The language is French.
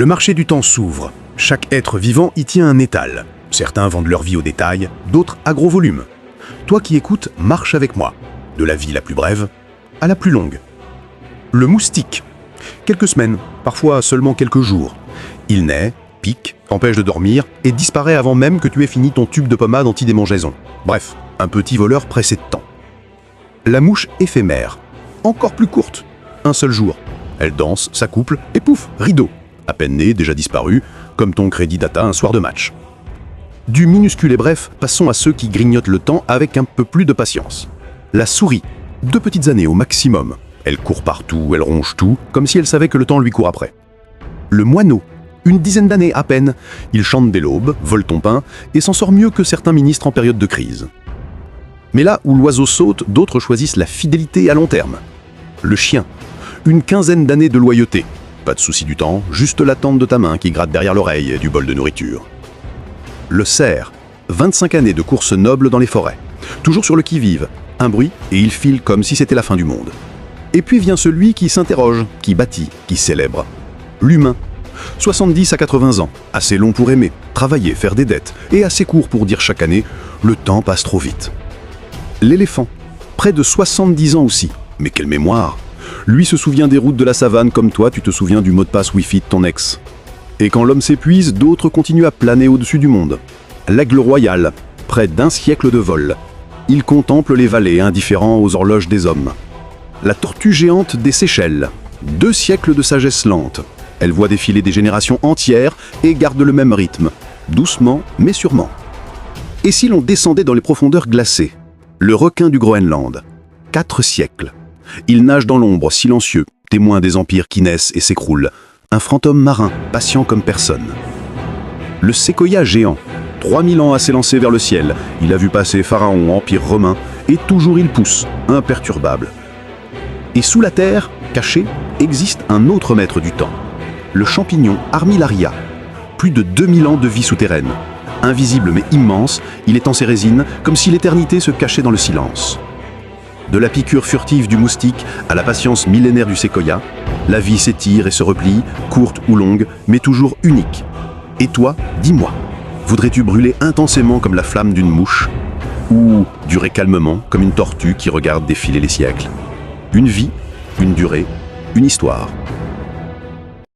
Le marché du temps s'ouvre. Chaque être vivant y tient un étal. Certains vendent leur vie au détail, d'autres à gros volume. Toi qui écoutes, marche avec moi. De la vie la plus brève à la plus longue. Le moustique. Quelques semaines, parfois seulement quelques jours. Il naît, pique, t'empêche de dormir et disparaît avant même que tu aies fini ton tube de pommade anti-démangeaison. Bref, un petit voleur pressé de temps. La mouche éphémère. Encore plus courte. Un seul jour. Elle danse, s'accouple et pouf, rideau. À peine né, déjà disparu, comme ton crédit data un soir de match. Du minuscule et bref, passons à ceux qui grignotent le temps avec un peu plus de patience. La souris. 2 petites années au maximum. Elle court partout, elle ronge tout, comme si elle savait que le temps lui court après. Le moineau. 10 d'années à peine. Il chante dès l'aube, vole ton pain et s'en sort mieux que certains ministres en période de crise. Mais là où l'oiseau saute, d'autres choisissent la fidélité à long terme. Le chien. 15 d'années de loyauté. Pas de souci du temps, juste l'attente de ta main qui gratte derrière l'oreille et du bol de nourriture. Le cerf. 25 années de course noble dans les forêts. Toujours sur le qui-vive. Un bruit et il file comme si c'était la fin du monde. Et puis vient celui qui s'interroge, qui bâtit, qui célèbre. L'humain. 70 à 80 ans. Assez long pour aimer, travailler, faire des dettes. Et assez court pour dire chaque année « le temps passe trop vite ». L'éléphant. Près de 70 ans aussi. Mais quelle mémoire! Lui se souvient des routes de la savane comme toi, tu te souviens du mot de passe Wi-Fi de ton ex. Et quand l'homme s'épuise, d'autres continuent à planer au-dessus du monde. L'aigle royal, près d'1 siècle de vol. Il contemple les vallées, indifférent aux horloges des hommes. La tortue géante des Seychelles, 2 siècles de sagesse lente. Elle voit défiler des générations entières et garde le même rythme, doucement mais sûrement. Et si l'on descendait dans les profondeurs glacées? Le requin du Groenland, 4 siècles. Il nage dans l'ombre, silencieux, témoin des empires qui naissent et s'écroulent. Un fantôme marin, patient comme personne. Le séquoia géant, 3000 ans à s'élancer vers le ciel. Il a vu passer Pharaon, Empire romain, et toujours il pousse, imperturbable. Et sous la terre, caché, existe un autre maître du temps. Le champignon Armillaria. Plus de 2000 ans de vie souterraine. Invisible mais immense, il étend ses résines comme si l'éternité se cachait dans le silence. De la piqûre furtive du moustique à la patience millénaire du séquoia, la vie s'étire et se replie, courte ou longue, mais toujours unique. Et toi, dis-moi, voudrais-tu brûler intensément comme la flamme d'une mouche, ou durer calmement comme une tortue qui regarde défiler les siècles? Une vie, une durée, une histoire.